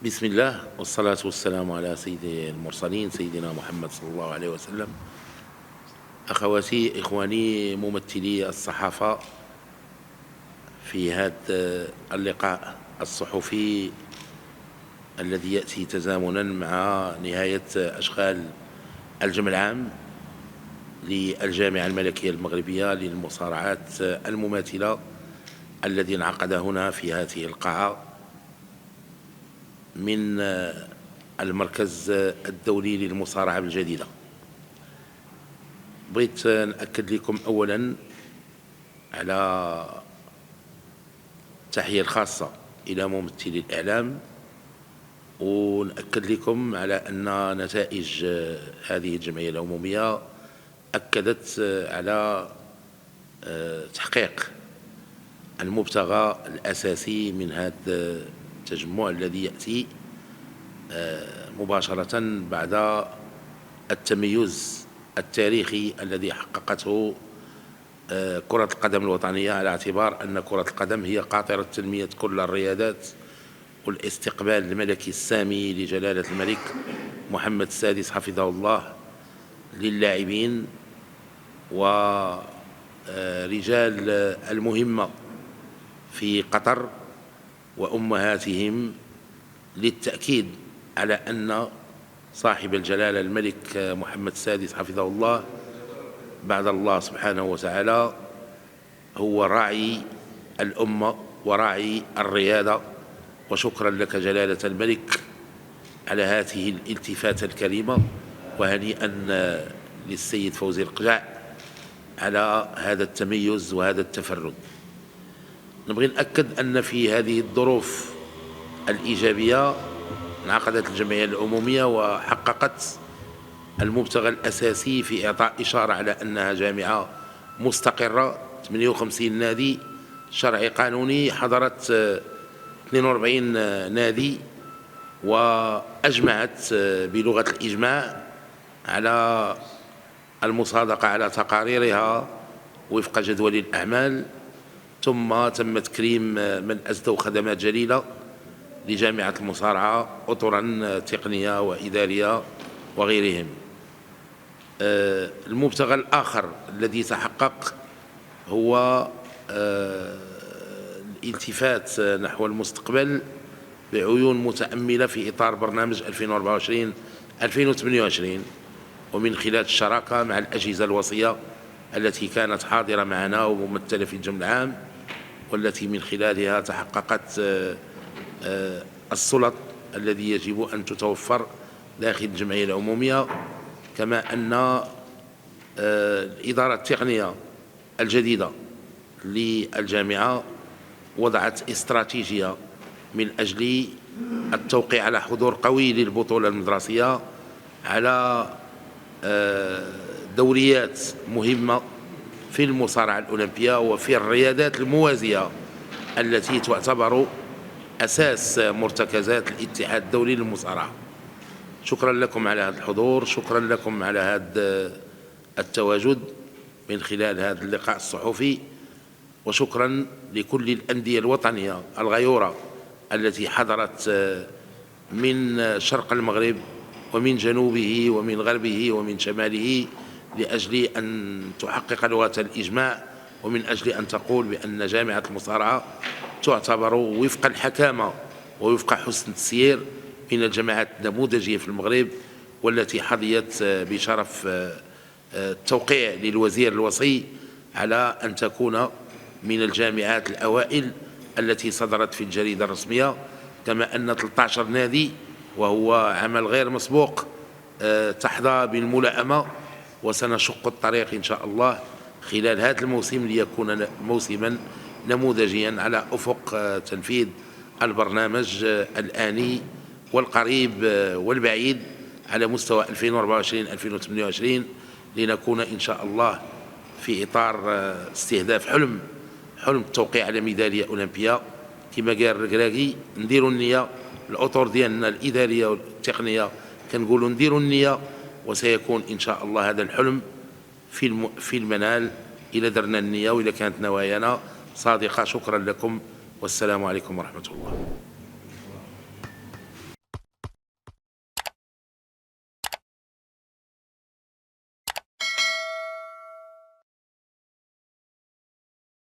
بسم الله والصلاة والسلام على سيد المرسلين سيدنا محمد صلى الله عليه وسلم. أخواتي إخواني ممثلي الصحافة، في هذا اللقاء الصحفي الذي يأتي تزامنا مع نهاية أشغال الجمع العام للجامعة الملكية المغربية للمصارعات المماثلة الذي انعقد هنا في هذه القاعة من المركز الدولي للمصارعة الجديدة. بغيت نأكد لكم أولا على تحية الخاصة إلى ممثلي الإعلام، ونأكد لكم على أن نتائج هذه الجمعية العمومية أكدت على تحقيق المبتغى الأساسي من هذا التجمع الذي يأتي مباشرة بعد التميز التاريخي الذي حققته كرة القدم الوطنية، على اعتبار أن كرة القدم هي قاطرة تنمية كل الرياضات والاستقبال الملكي السامي لجلالة الملك محمد السادس حفظه الله للاعبين ورجال المهمة في قطر وأمهاتهم، للتأكيد على أن صاحب الجلالة الملك محمد السادس حفظه الله بعد الله سبحانه وتعالى هو راعي الأمة وراعي الرياضة. وشكرا لك جلالة الملك على هذه الالتفاتة الكريمة، وهنيئا للسيد فوزي القجع على هذا التميز وهذا التفرد. نبغي نأكد أن في هذه الظروف الإيجابية انعقدت الجمعية العمومية وحققت المبتغى الأساسي في إعطاء إشارة على أنها جامعة مستقرة. 58 نادي شرعي قانوني، حضرت 42 نادي، وأجمعت بلغة الإجماع على المصادقة على تقاريرها وفق جدول الأعمال، ثم تم تكريم من أسدوا خدمات جليلة لجامعة المصارعة، أطرا تقنية وإدارية وغيرهم. المبتغى الآخر الذي تحقق هو الالتفات نحو المستقبل بعيون متأملة في إطار برنامج 2024-2028، ومن خلال الشراكة مع الأجهزة الوصية التي كانت حاضرة معنا وممثلة في الجمع العام، والتي من خلالها تحققت السلط الذي يجب أن تتوفر داخل الجمعية العمومية، كما أن الإدارة التقنية الجديدة للجامعة وضعت استراتيجية من أجل التوقيع على حضور قوي للبطولة المدرسية، على دوريات مهمة في المصارعة الأولمبية وفي الرياضات الموازية التي تعتبر أساس مرتكزات الاتحاد الدولي للمصارعة. شكرا لكم على هذا الحضور، شكرا لكم على هذا التواجد من خلال هذا اللقاء الصحفي، وشكرا لكل الأندية الوطنية الغيورة التي حضرت من شرق المغرب ومن جنوبه ومن غربه ومن شماله، لأجل أن تحقق لغة الإجماع، ومن أجل أن تقول بأن جامعة المصارعة تعتبر وفق الحكامة ووفق حسن السير من الجامعات النموذجية في المغرب، والتي حظيت بشرف التوقيع للوزير الوصي على أن تكون من الجامعات الأوائل التي صدرت في الجريدة الرسمية، كما أن 13 نادي، وهو عمل غير مسبوق، تحظى بالملائمة، وسنشق الطريق إن شاء الله خلال هذا الموسم ليكون موسما نموذجيا على أفق تنفيذ البرنامج الآني والقريب والبعيد على مستوى 2024-2028، لنكون إن شاء الله في إطار استهداف حلم التوقيع على ميدالية أولمبية. كما قال الركراكي، نديروا النية، الأطر ديالنا الإدارية والتقنية كنقولوا نديروا النية، وسيكون إن شاء الله هذا الحلم في المنال إذا درنا النية وإذا كانت نوايانا صادقة. شكرا لكم والسلام عليكم ورحمة الله.